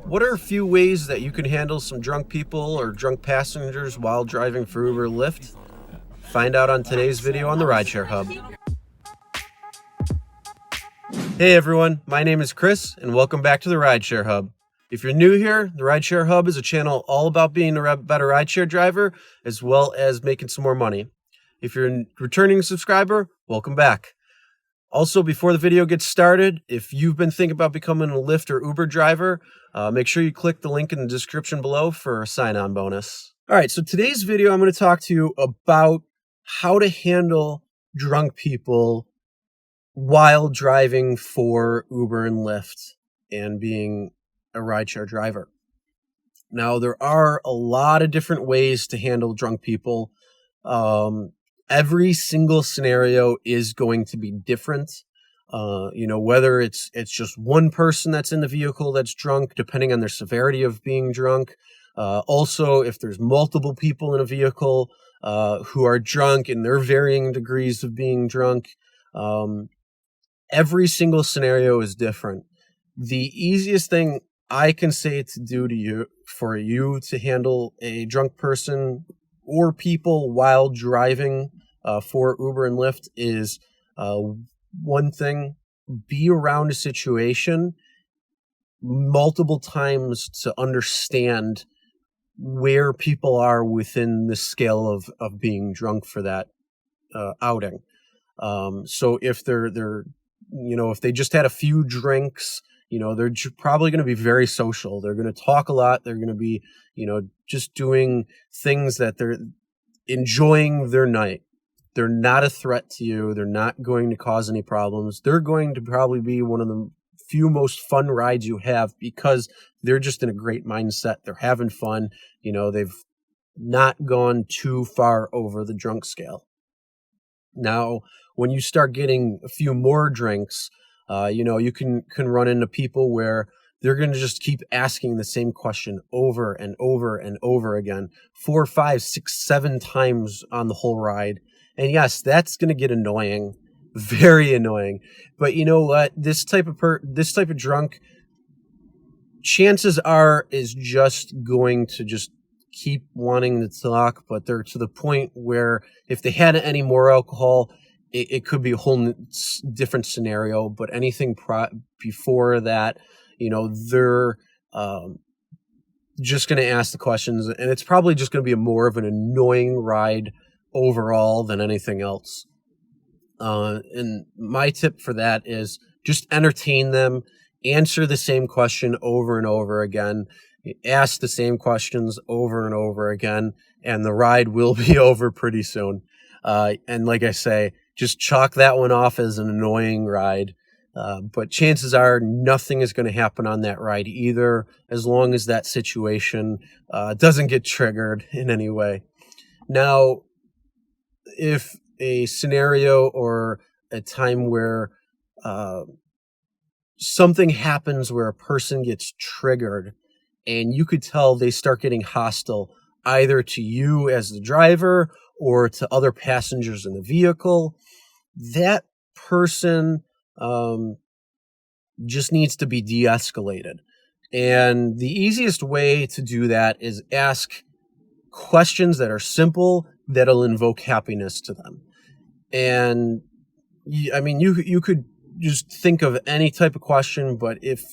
What are a few ways that you can handle some drunk people or drunk passengers while driving for Uber or Lyft? Find out on today's video on the Rideshare Hub. Hey everyone, my name is Chris and welcome back to the Rideshare Hub. If you're new here, the Rideshare Hub is a channel all about being a better rideshare driver as well as making some more money. If you're a returning subscriber, welcome back. Also, before the video gets started, if you've been thinking about becoming a Lyft or Uber driver, make sure you click the link in the description below for a sign-on bonus. All right, so today's video, I'm going to talk to you about how to handle drunk people while driving for Uber and Lyft and being a rideshare driver. Now, there are a lot of different ways to handle drunk people. Every single scenario is going to be different. Whether it's just one person that's in the vehicle that's drunk, depending on their severity of being drunk. Also, if there's multiple people in a vehicle who are drunk and their varying degrees of being drunk, every single scenario is different. The easiest thing I can say to do to you, for you to handle a drunk person or people while driving for Uber and Lyft is one thing, be around a situation multiple times to understand where people are within the scale of being drunk for that outing. So if if they just had a few drinks, they're probably going to be very social. They're going to talk a lot. They're going to be, just doing things that they're enjoying their night. They're not a threat to you. They're not going to cause any problems. They're going to probably be one of the few most fun rides you have because they're just in a great mindset. They're having fun. They've not gone too far over the drunk scale. Now, when you start getting a few more drinks, you can run into people where they're going to just keep asking the same question over and over and over again, 4, 5, 6, 7 times on the whole ride. And yes, that's going to get annoying, very annoying. But you know what? This type of drunk, chances are, is just going to just keep wanting to talk, but they're to the point where if they had any more alcohol, it could be a whole different scenario. But anything before that, they're just going to ask the questions, and it's probably just going to be more of an annoying ride overall than anything else. And my tip for that is just entertain them, answer the same question over and over again, ask the same questions over and over again, and the ride will be over pretty soon. And like I say, just chalk that one off as an annoying ride. But chances are nothing is going to happen on that ride either, as long as that situation doesn't get triggered in any way. Now, if a scenario or a time where something happens where a person gets triggered and you could tell they start getting hostile either to you as the driver or to other passengers in the vehicle, that person just needs to be de-escalated. And the easiest way to do that is ask questions that are simple, that'll invoke happiness to them. And you could just think of any type of question, but if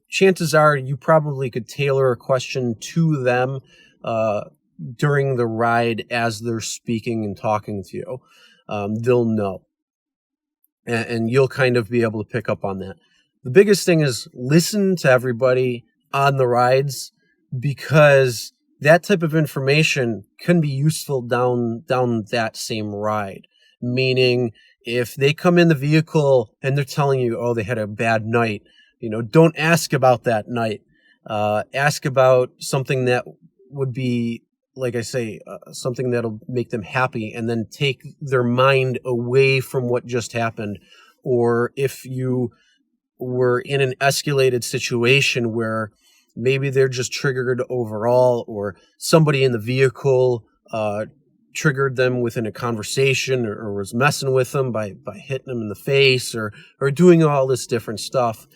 chances are you probably could tailor a question to them during the ride as they're speaking and talking to you. They'll know. And you'll kind of be able to pick up on that. The biggest thing is listen to everybody on the rides, because that type of information can be useful down that same ride. Meaning, if they come in the vehicle and they're telling you, oh, they had a bad night, don't ask about that night. Ask about something that would be, like I say, something that'll make them happy, and then take their mind away from what just happened. Or if you were in an escalated situation where maybe they're just triggered overall, or somebody in the vehicle triggered them within a conversation, or was messing with them by hitting them in the face, or doing all this different stuff.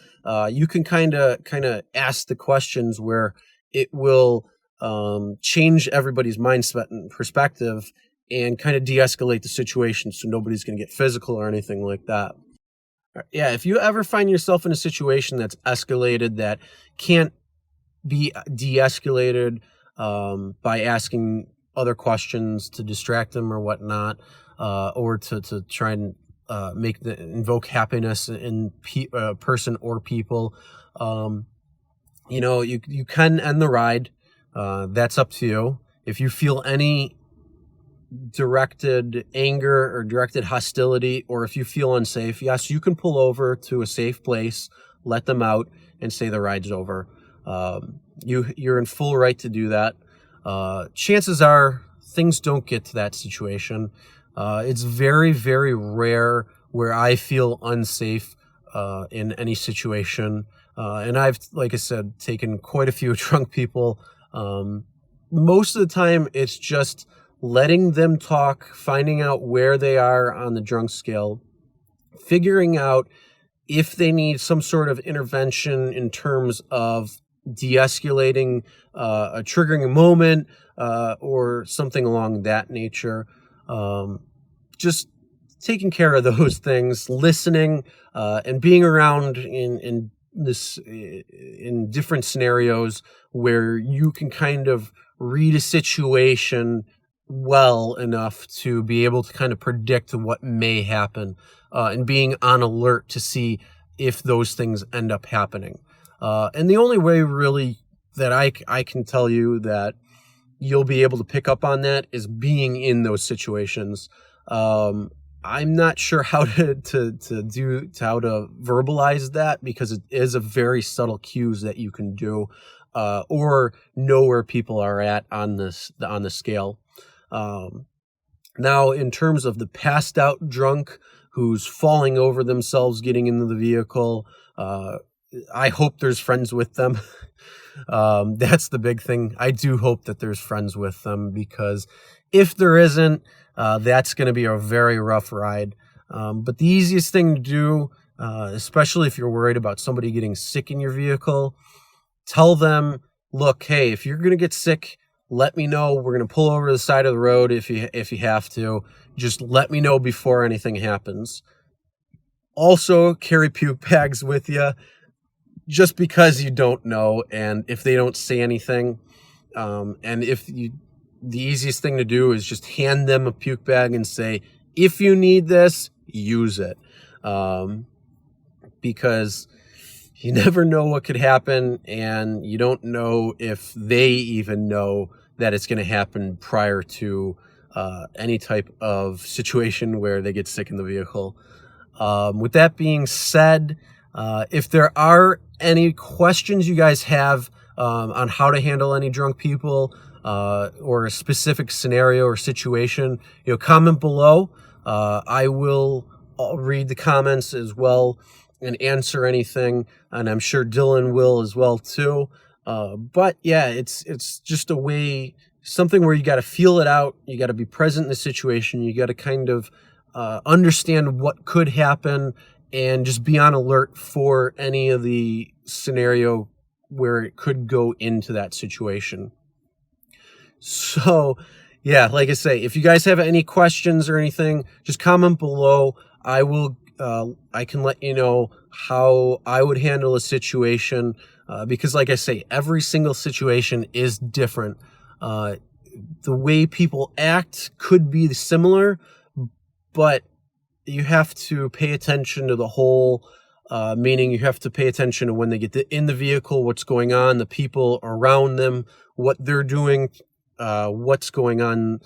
you can kind of ask the questions where it will change everybody's mindset and perspective and kind of de-escalate the situation so nobody's going to get physical or anything like that. Yeah, if you ever find yourself in a situation that's escalated that can't be de-escalated by asking other questions to distract them or whatnot, or to try and invoke happiness in person or people, you can end the ride. That's up to you. If you feel any directed anger or directed hostility, or if you feel unsafe, yes, you can pull over to a safe place, let them out, and say the ride's over. You're in full right to do that. Chances are things don't get to that situation. It's very, very rare where I feel unsafe in any situation. And I've, like I said, taken quite a few drunk people. Most of the time, it's just letting them talk, finding out where they are on the drunk scale, figuring out if they need some sort of intervention in terms of de-escalating a triggering moment or something along that nature. Just taking care of those things, listening, and being around in different scenarios where you can kind of read a situation well enough to be able to kind of predict what may happen, and being on alert to see if those things end up happening. And the only way really that I can tell you that you'll be able to pick up on that is being in those situations. I'm not sure how to verbalize that, because it is a very subtle cues that you can do, or know where people are at on the scale. Now, in terms of the passed out drunk who's falling over themselves getting into the vehicle, I hope there's friends with them. That's the big thing. I do hope that there's friends with them, because if there isn't, that's going to be a very rough ride. But the easiest thing to do, especially if you're worried about somebody getting sick in your vehicle, tell them, look, hey, if you're going to get sick, let me know. We're going to pull over to the side of the road if you have to. Just let me know before anything happens. Also, carry puke bags with you, just because you don't know, and if they don't say anything, and the easiest thing to do is just hand them a puke bag and say, if you need this, use it, because you never know what could happen, and you don't know if they even know that it's going to happen prior to any type of situation where they get sick in the vehicle. With that being said, if there are any questions you guys have on how to handle any drunk people, or a specific scenario or situation, comment below. I will read the comments as well and answer anything, and I'm sure Dylan will as well too. But yeah, it's just something where you got to feel it out. You got to be present in the situation. You got to kind of understand what could happen, and just be on alert for any of the scenario where it could go into that situation. So, yeah, like I say, if you guys have any questions or anything, just comment below. I can let you know how I would handle a situation, because like I say, every single situation is different. The way people act could be similar, but you have to pay attention to the whole, meaning you have to pay attention to when they get in the vehicle, what's going on, the people around them, what they're doing, what's going on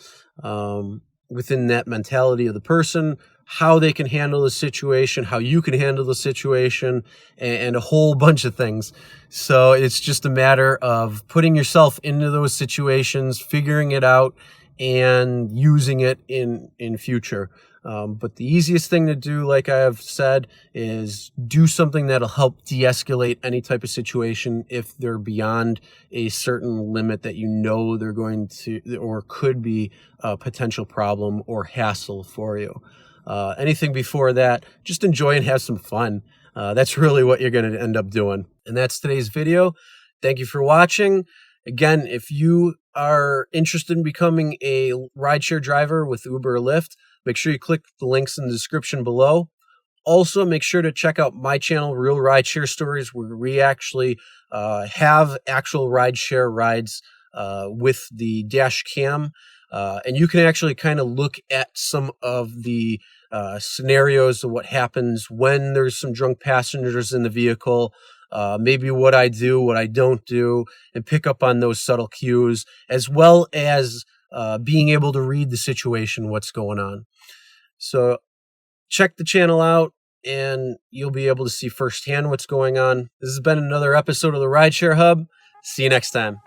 within that mentality of the person, how they can handle the situation, how you can handle the situation, and a whole bunch of things. So it's just a matter of putting yourself into those situations, figuring it out, and using it in future. But the easiest thing to do, like I have said, is do something that'll help de-escalate any type of situation if they're beyond a certain limit that they're going to, or could be a potential problem or hassle for you. Anything before that, just enjoy and have some fun. That's really what you're going to end up doing. And that's today's video. Thank you for watching. Again, if you are interested in becoming a rideshare driver with Uber or Lyft, make sure you click the links in the description below. Also, make sure to check out my channel, Real Rideshare Stories, where we actually have actual rideshare rides with the dash cam. And you can actually kind of look at some of the scenarios of what happens when there's some drunk passengers in the vehicle, maybe what I do, what I don't do, and pick up on those subtle cues, as well as being able to read the situation, what's going on. So check the channel out and you'll be able to see firsthand what's going on. This has been another episode of the Rideshare Hub. See you next time.